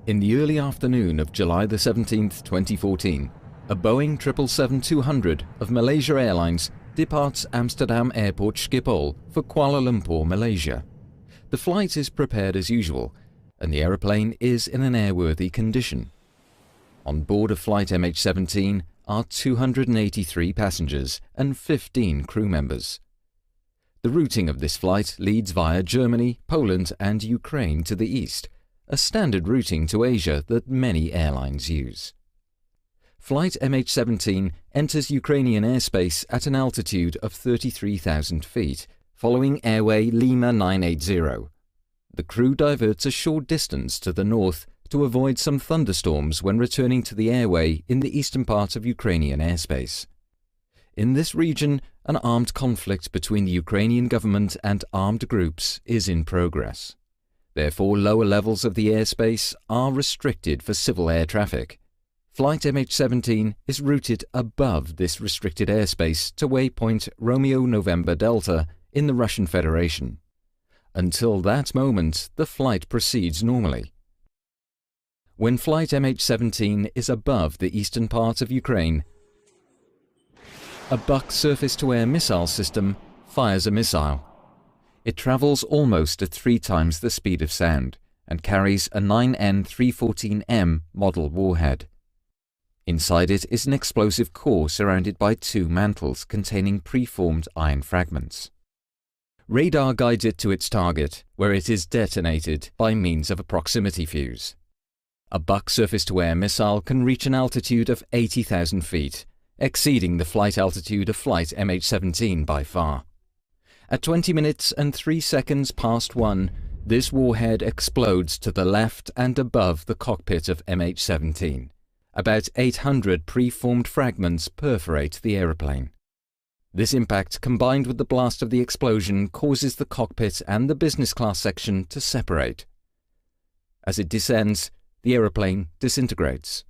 In the early afternoon of July the 17th, 2014, a Boeing 777-200 of Malaysia Airlines departs Amsterdam Airport Schiphol for Kuala Lumpur, Malaysia. The flight is prepared as usual, and the aeroplane is in an airworthy condition. On board of flight MH17 are 283 passengers and 15 crew members. The routing of this flight leads via Germany, Poland and Ukraine to the east, a standard routing to Asia that many airlines use. Flight MH17 enters Ukrainian airspace at an altitude of 33,000 feet, following airway Lima 980. The crew diverts a short distance to the north to avoid some thunderstorms when returning to the airway in the eastern part of Ukrainian airspace. In this region, an armed conflict between the Ukrainian government and armed groups is in progress. Therefore, lower levels of the airspace are restricted for civil air traffic. Flight MH17 is routed above this restricted airspace to waypoint Romeo November Delta in the Russian Federation. Until that moment, the flight proceeds normally. When flight MH17 is above the eastern part of Ukraine, a Buk surface-to-air missile system fires a missile. It travels almost at 3 times the speed of sound and carries a 9N314M model warhead. Inside it is an explosive core surrounded by 2 mantles containing preformed iron fragments. Radar guides it to its target, where it is detonated by means of a proximity fuse. A Buk surface-to-air missile can reach an altitude of 80,000 feet, exceeding the flight altitude of flight MH17 by far. At 20 minutes and 3 seconds past 1, this warhead explodes to the left and above the cockpit of MH17. About 800 preformed fragments perforate the aeroplane. This impact, combined with the blast of the explosion, causes the cockpit and the business class section to separate. As it descends, the aeroplane disintegrates.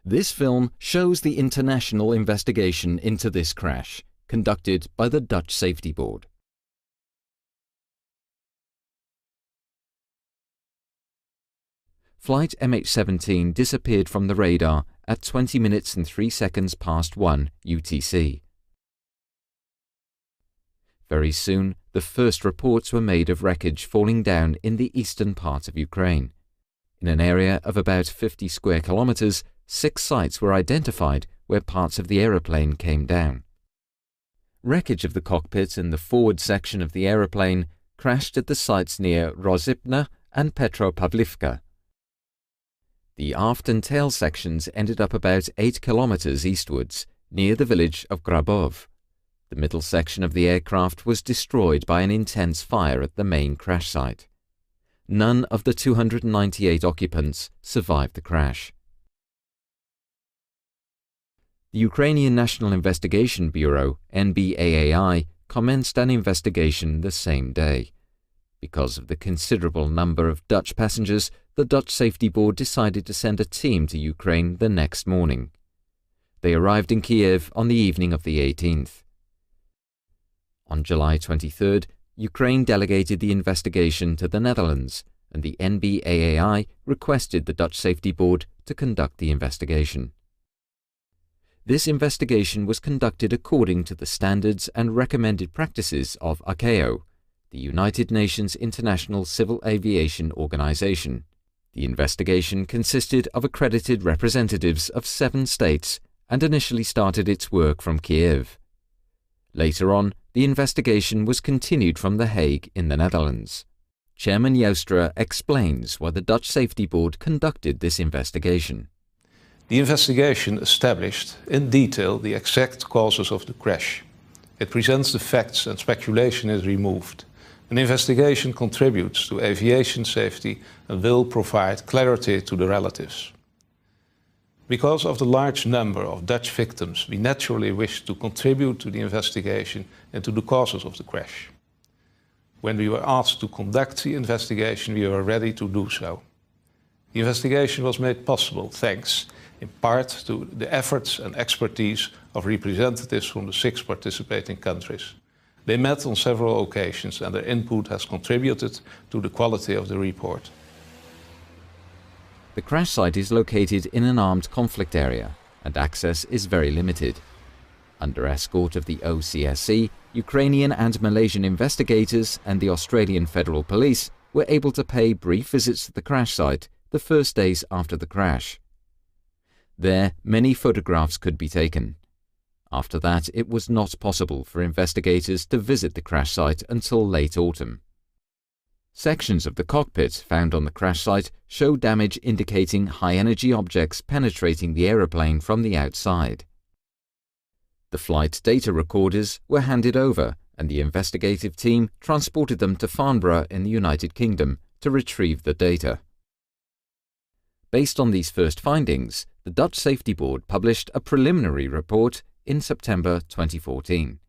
This film shows the international investigation into this crash, conducted by the Dutch Safety Board. Flight MH17 disappeared from the radar at 20 minutes and 3 seconds past 1 UTC. Very soon, the first reports were made of wreckage falling down in the eastern part of Ukraine. In an area of about 50 square kilometers, 6 sites were identified where parts of the aeroplane came down. Wreckage of the cockpit and the forward section of the aeroplane crashed at the sites near Rozipna and Petropavlivka. The aft and tail sections ended up about 8 kilometers eastwards, near the village of Grabov. The middle section of the aircraft was destroyed by an intense fire at the main crash site. None of the 298 occupants survived the crash. The Ukrainian National Investigation Bureau, NBAAI, commenced an investigation the same day. Because of the considerable number of Dutch passengers, the Dutch Safety Board decided to send a team to Ukraine the next morning. They arrived in Kiev on the evening of the 18th. On July 23rd, Ukraine delegated the investigation to the Netherlands, and the NBAAI requested the Dutch Safety Board to conduct the investigation. This investigation was conducted according to the standards and recommended practices of ICAO, the United Nations International Civil Aviation Organization. The investigation consisted of accredited representatives of 7 states and initially started its work from Kiev. Later on, the investigation was continued from The Hague in the Netherlands. Chairman Joustra explains why the Dutch Safety Board conducted this investigation. The investigation established in detail the exact causes of the crash. It presents the facts and speculation is removed. An investigation contributes to aviation safety and will provide clarity to the relatives. Because of the large number of Dutch victims, we naturally wish to contribute to the investigation and to the causes of the crash. When we were asked to conduct the investigation, we were ready to do so. The investigation was made possible thanks, in part, to the efforts and expertise of representatives from the 6 participating countries. They met on several occasions and their input has contributed to the quality of the report. The crash site is located in an armed conflict area and access is very limited. Under escort of the OCSC, Ukrainian and Malaysian investigators and the Australian Federal Police were able to pay brief visits to the crash site the first days after the crash. There, many photographs could be taken. After that, it was not possible for investigators to visit the crash site until late autumn. Sections of the cockpit found on the crash site show damage indicating high-energy objects penetrating the aeroplane from the outside. The flight data recorders were handed over and the investigative team transported them to Farnborough in the United Kingdom to retrieve the data. Based on these first findings, the Dutch Safety Board published a preliminary report in September 2014.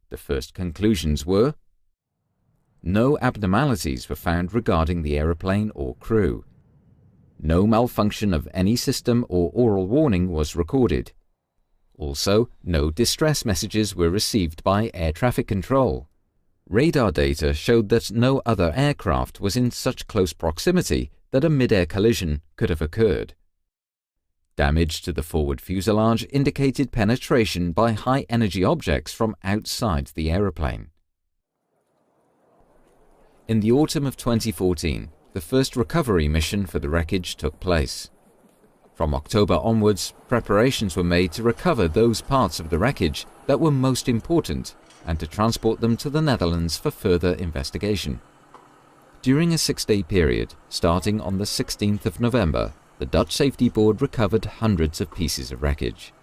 The first conclusions were: no abnormalities were found regarding the aeroplane or crew. No malfunction of any system or oral warning was recorded. Also, no distress messages were received by air traffic control. Radar data showed that no other aircraft was in such close proximity that a mid-air collision could have occurred. Damage to the forward fuselage indicated penetration by high-energy objects from outside the aeroplane. In the autumn of 2014, the first recovery mission for the wreckage took place. From October onwards, preparations were made to recover those parts of the wreckage that were most important and to transport them to the Netherlands for further investigation. During a 6-day period, starting on the 16th of November, the Dutch Safety Board recovered hundreds of pieces of wreckage.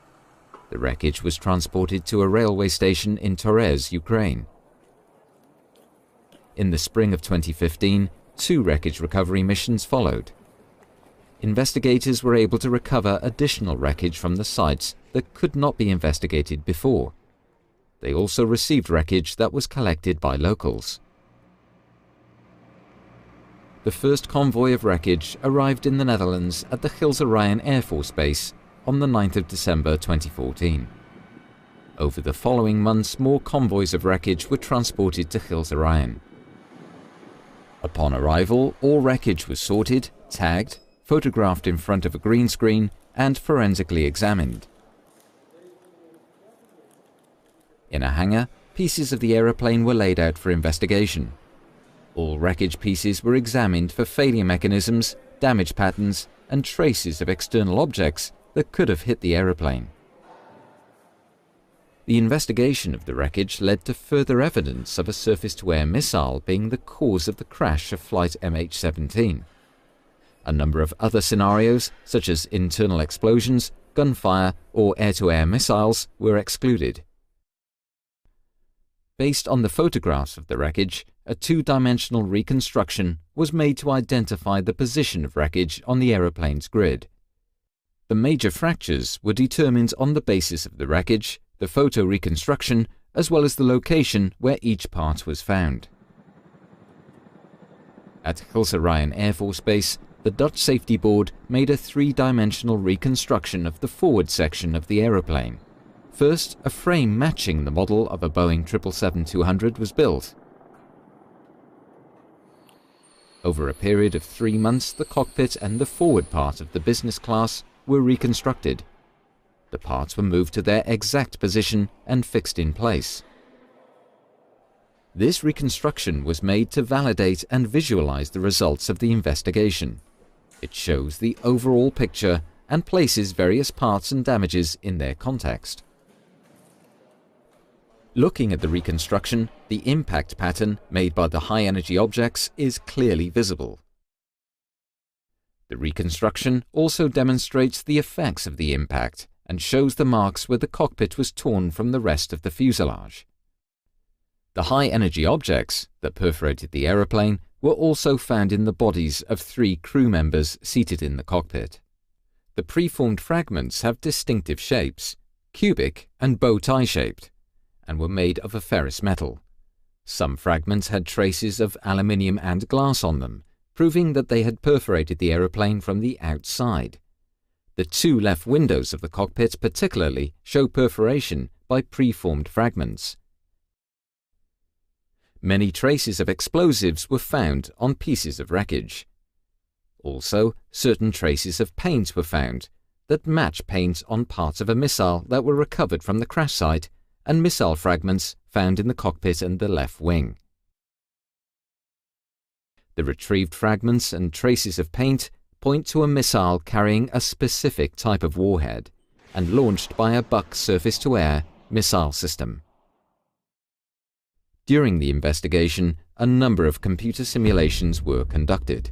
The wreckage was transported to a railway station in Torez, Ukraine. In the spring of 2015, 2 wreckage recovery missions followed. Investigators were able to recover additional wreckage from the sites that could not be investigated before. They also received wreckage that was collected by locals. The first convoy of wreckage arrived in the Netherlands at the Gilserijen Air Force Base on the 9th of December 2014. Over the following months, more convoys of wreckage were transported to Gilserijen. Upon arrival, all wreckage was sorted, tagged, photographed in front of a green screen, and forensically examined. In a hangar, pieces of the aeroplane were laid out for investigation. All wreckage pieces were examined for failure mechanisms, damage patterns, and traces of external objects that could have hit the aeroplane. The investigation of the wreckage led to further evidence of a surface-to-air missile being the cause of the crash of flight MH17. A number of other scenarios, such as internal explosions, gunfire, or air-to-air missiles, were excluded. Based on the photographs of the wreckage, a 2-dimensional reconstruction was made to identify the position of wreckage on the aeroplane's grid. The major fractures were determined on the basis of the wreckage, the photo reconstruction, as well as the location where each part was found. At Gilserijen Air Force Base, the Dutch Safety Board made a 3-dimensional reconstruction of the forward section of the aeroplane. First, a frame matching the model of a Boeing 777-200 was built. Over a period of 3 months, the cockpit and the forward part of the business class were reconstructed. The parts were moved to their exact position and fixed in place. This reconstruction was made to validate and visualize the results of the investigation. It shows the overall picture and places various parts and damages in their context. Looking at the reconstruction, the impact pattern made by the high-energy objects is clearly visible. The reconstruction also demonstrates the effects of the impact and shows the marks where the cockpit was torn from the rest of the fuselage. The high-energy objects that perforated the aeroplane were also found in the bodies of 3 crew members seated in the cockpit. The preformed fragments have distinctive shapes, cubic and bow-tie shaped, and were made of a ferrous metal. Some fragments had traces of aluminium and glass on them, proving that they had perforated the aeroplane from the outside. The 2 left windows of the cockpit particularly show perforation by preformed fragments. many traces of explosives were found on pieces of wreckage. Also, certain traces of paint were found that match paint on parts of a missile that were recovered from the crash site and missile fragments found in the cockpit and the left wing. The retrieved fragments and traces of paint point to a missile carrying a specific type of warhead and launched by a Buck surface-to-air missile system. During the investigation, a number of computer simulations were conducted.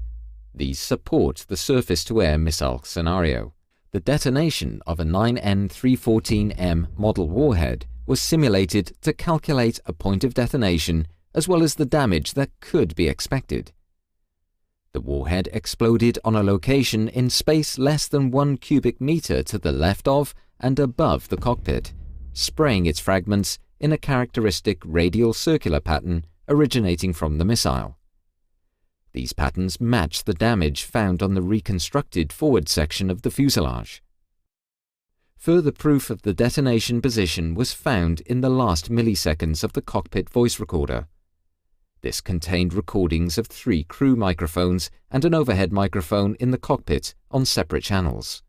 These support the surface-to-air missile scenario. The detonation of a 9N314M model warhead was simulated to calculate a point of detonation as well as the damage that could be expected. The warhead exploded on a location in space less than 1 cubic meter to the left of and above the cockpit, spraying its fragments in a characteristic radial circular pattern originating from the missile. These patterns match the damage found on the reconstructed forward section of the fuselage. Further proof of the detonation position was found in the last milliseconds of the cockpit voice recorder. This contained recordings of 3 crew microphones and an overhead microphone in the cockpit on separate channels.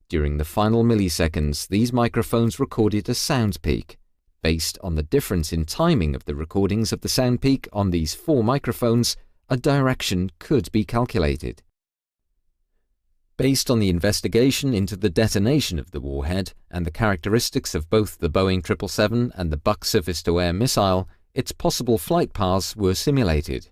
During the final milliseconds, these microphones recorded a sound peak. Based on the difference in timing of the recordings of the sound peak on these 4 microphones, a direction could be calculated. Based on the investigation into the detonation of the warhead and the characteristics of both the Boeing 777 and the Buck surface-to-air missile, its possible flight paths were simulated.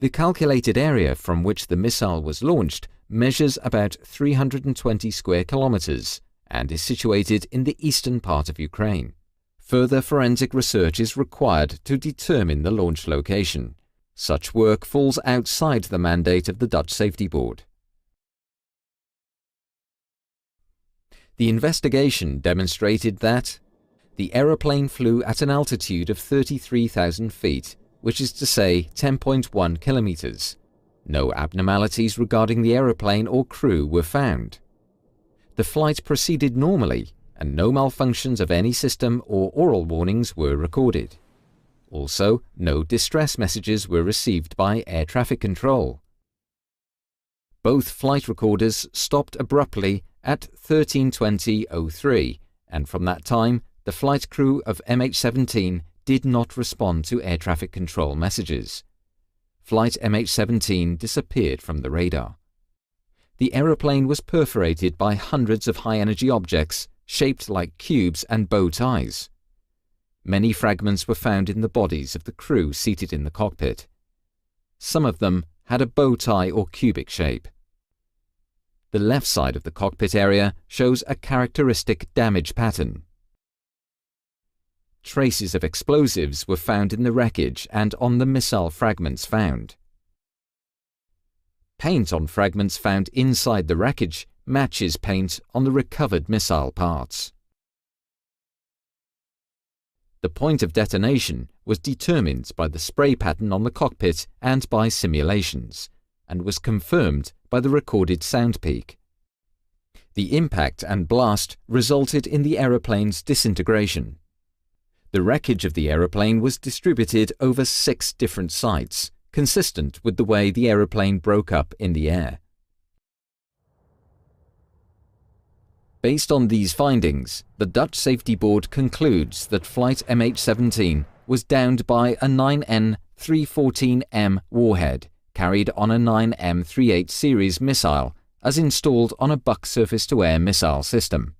The calculated area from which the missile was launched measures about 320 square kilometers and is situated in the eastern part of Ukraine. Further forensic research is required to determine the launch location. Such work falls outside the mandate of the Dutch Safety Board. The investigation demonstrated that the aeroplane flew at an altitude of 33,000 feet, which is to say 10.1 kilometers. No abnormalities regarding the aeroplane or crew were found. The flight proceeded normally, and no malfunctions of any system or oral warnings were recorded. Also, no distress messages were received by air traffic control. Both flight recorders stopped abruptly at 13:20:03, and from that time, the flight crew of MH17 did not respond to air traffic control messages. Flight MH17 disappeared from the radar. The aeroplane was perforated by hundreds of high-energy objects shaped like cubes and bow ties. Many fragments were found in the bodies of the crew seated in the cockpit. Some of them had a bow tie or cubic shape. The left side of the cockpit area shows a characteristic damage pattern. Traces of explosives were found in the wreckage and on the missile fragments found. Paint on fragments found inside the wreckage matches paint on the recovered missile parts. The point of detonation was determined by the spray pattern on the cockpit and by simulations, and was confirmed by the recorded sound peak. The impact and blast resulted in the aeroplane's disintegration. The wreckage of the aeroplane was distributed over 6 different sites, consistent with the way the aeroplane broke up in the air. Based on these findings, the Dutch Safety Board concludes that flight MH17 was downed by a 9N314M warhead carried on a 9M38 series missile as installed on a Buck surface-to-air missile system.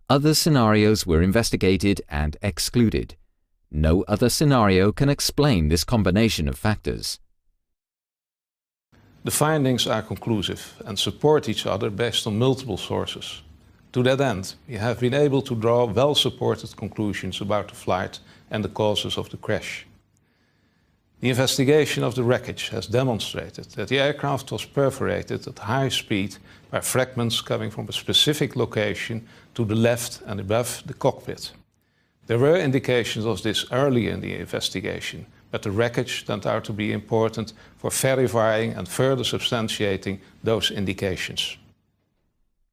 Other scenarios were investigated and excluded. No other scenario can explain this combination of factors. The findings are conclusive and support each other based on multiple sources. To that end, we have been able to draw well-supported conclusions about the flight and the causes of the crash. The investigation of the wreckage has demonstrated that the aircraft was perforated at high speed by fragments coming from a specific location to the left and above the cockpit. There were indications of this early in the investigation, but the wreckage turned out to be important for verifying and further substantiating those indications.